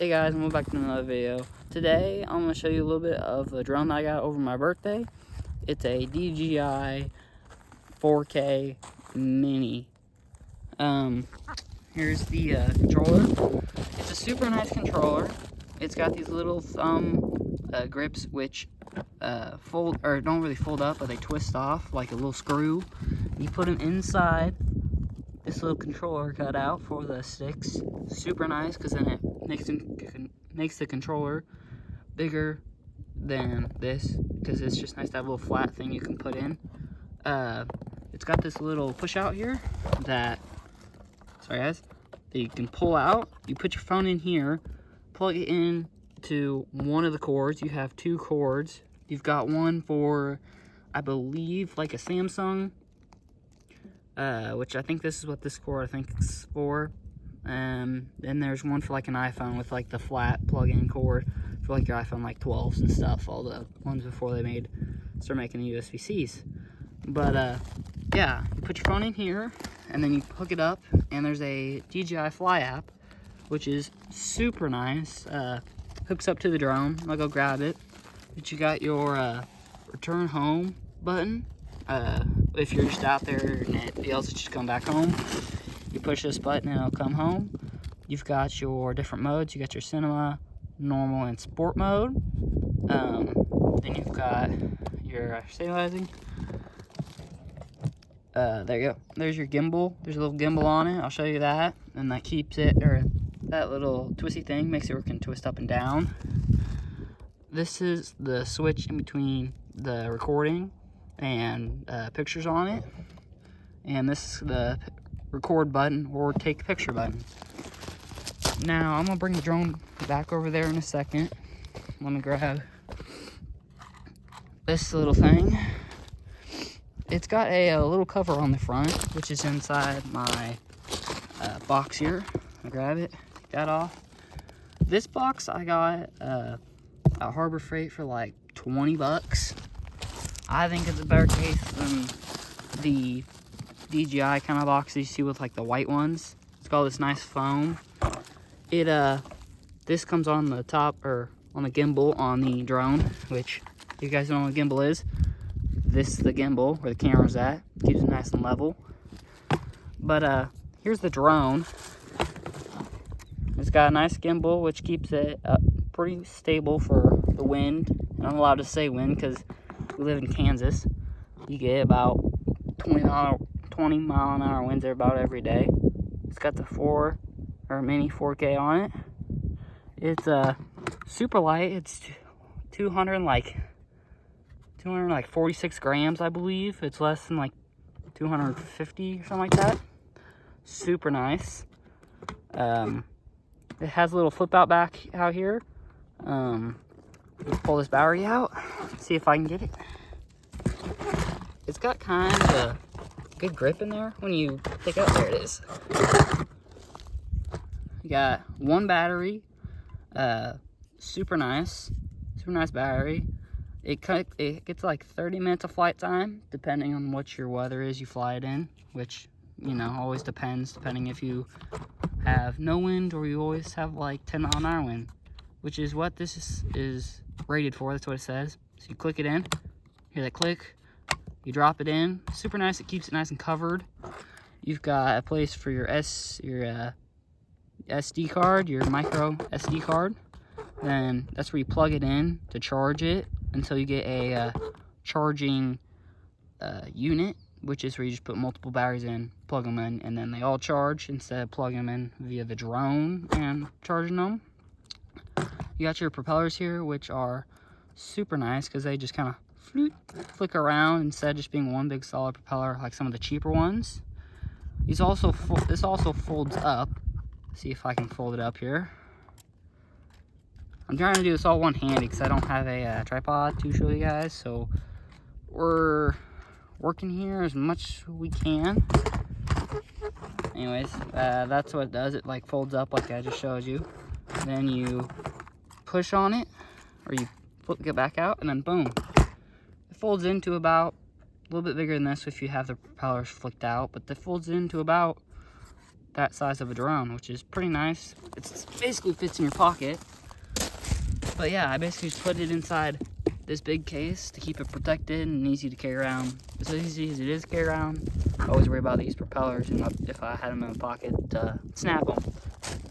Hey guys, welcome back to another video. Today I'm going to show you a little bit of a drone that I got over my birthday. It's a DJI 4K Mini. Here's the controller. It's a super nice controller. It's got these little thumb grips which fold, or don't really fold up, but they twist off like a little screw. You put them inside this little controller cut out for the sticks. Super nice, because then it makes the controller bigger than this, because it's just nice to have a little flat thing you can put in. It's got this little push out here that, sorry guys, that you can pull out. You put your phone in here, plug it in to one of the cords. You have two cords. You've got one for, I believe, like a Samsung, which I think this is what this cord I think is for. Then there's one for like an iPhone with like the flat plug-in cord for like your iPhone like 12s and stuff, all the ones before they start making the USB-Cs. But yeah, you put your phone in here and then you hook it up, and there's a DJI Fly app, which is super nice. Hooks up to the drone. I'll go grab it. But you got your return home button. If you're just out there and it fails to just come back home, you push this button and it'll come home. You've got your different modes. You got your cinema, normal, and sport mode. Then you've got your stabilizing. There you go. There's your gimbal. There's a little gimbal on it. I'll show you that. And that keeps it, or that little twisty thing makes it where it can twist up and down. This is the switch in between the recording and pictures on it. And this is the record button or take picture button. Now I'm gonna bring the drone back over there in a second. Let me grab this little thing. It's got a little cover on the front, which is inside my box here. I'll grab it, take that off. This box I got at Harbor Freight for like 20 bucks. I think it's a better case than the DJI kind of boxes you see with like the white ones. It's got all this nice foam. This comes on the top, or on the gimbal on the drone, which if you guys don't know what a gimbal is, this is the gimbal where the camera's at. Keeps it nice and level. But here's the drone. It's got a nice gimbal which keeps it pretty stable for the wind. And I'm allowed to say wind because we live in Kansas. You get about 20 mile an hour winds there about every day. It's got the mini 4K on it. It's super light. It's 246 grams, I believe. It's less than like 250 or something like that. Super nice. It has a little flip out back out here. Let's pull this battery out, see if I can get it. It's got kind of a good grip in there when you take out. There it is. You got one battery. Super nice battery. It gets like 30 minutes of flight time, depending on what your weather is you fly it in, which, you know, always depends, depending if you have no wind or you always have like 10 mile an hour wind, which is what this is rated for. That's what it says. So you click it in, hear that click, you drop it in. Super nice. It keeps it nice and covered. You've got a place for your SD card, your micro SD card. Then that's where you plug it in to charge it until you get a charging unit, which is where you just put multiple batteries in, plug them in, and then they all charge instead of plugging them in via the drone and charging them. You got your propellers here, which are super nice because they just kind of flick around instead of just being one big solid propeller like some of the cheaper ones. This also folds up. See if I can fold it up here. I'm trying to do this all one-handed because I don't have a tripod to show you guys, so we're working here as much as we can. Anyways, that's what it does. It like folds up like I just showed you. Then you push on it, or you flip it back out, and then boom. It folds into about a little bit bigger than this if you have the propellers flicked out, but it folds into about that size of a drone, which is pretty nice. It basically fits in your pocket. But yeah, I basically just put it inside this big case to keep it protected and easy to carry around. As easy as it is to carry around, I always worry about these propellers and if I had them in my pocket to snap them.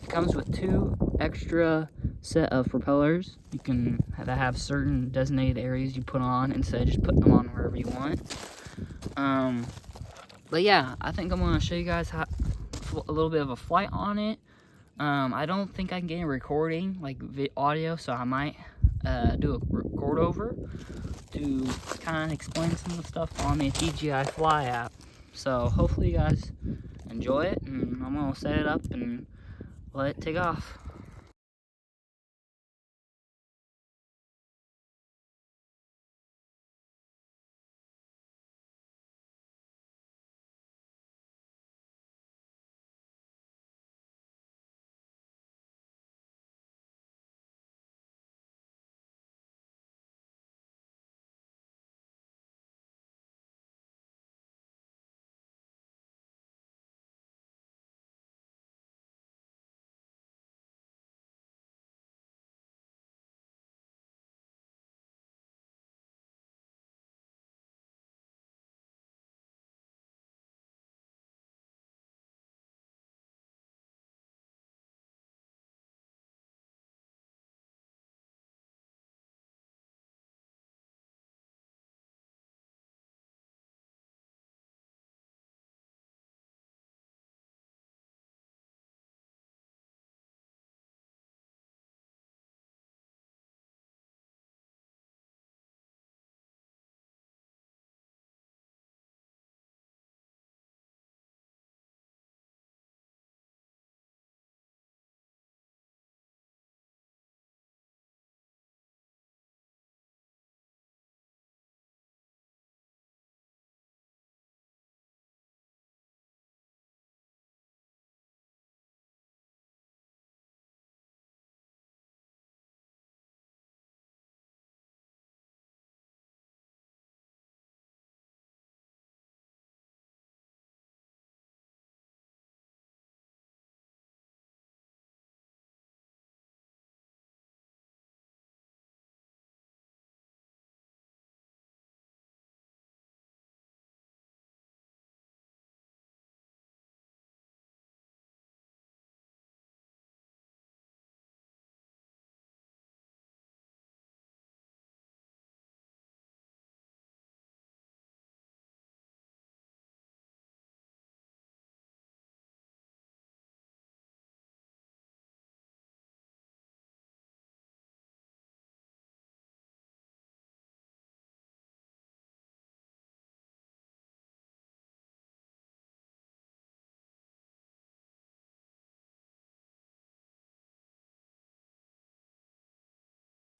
It comes with 2 extra set of propellers. You can have certain designated areas you put on instead of just putting them on wherever you want. But yeah, I think I'm going to show you guys how a little bit of a flight on it. I don't think I can get a recording, like audio, so I might do a record over to kind of explain some of the stuff on the DJI Fly app. So hopefully you guys enjoy it, and I'm going to set it up and let it take off.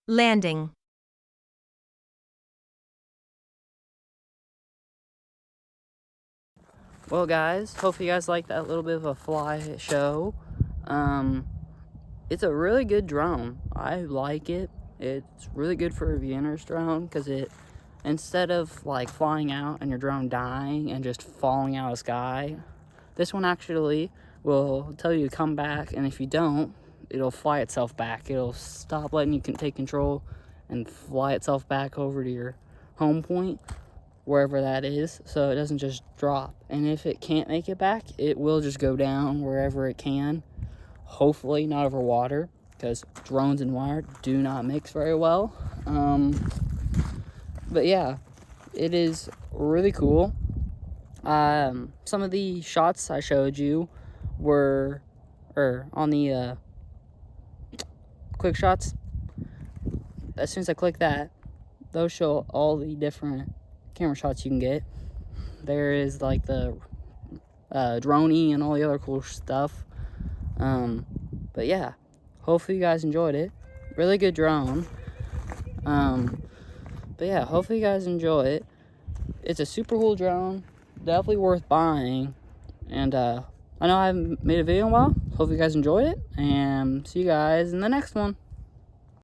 Landing. Well guys, hopefully you guys like that little bit of a fly show. It's a really good drone. I like it. It's really good for a beginner's drone because it, instead of like flying out and your drone dying and just falling out of the sky, this one actually will tell you to come back, and if you don't, it'll fly itself back. It'll stop letting you take control and fly itself back over to your home point, wherever that is, so it doesn't just drop. And if it can't make it back, it will just go down wherever it can. Hopefully not over water, because drones and water do not mix very well. But yeah, it is really cool. Some of the shots I showed you were on the quick shots. As soon as I click that, those show all the different camera shots you can get. There is like the droney and all the other cool stuff. But yeah, hopefully you guys enjoyed it. Really good drone. But yeah, hopefully you guys enjoy it. It's a super cool drone, definitely worth buying. And I know I haven't made a video in a while. Hope you guys enjoyed it, and see you guys in the next one.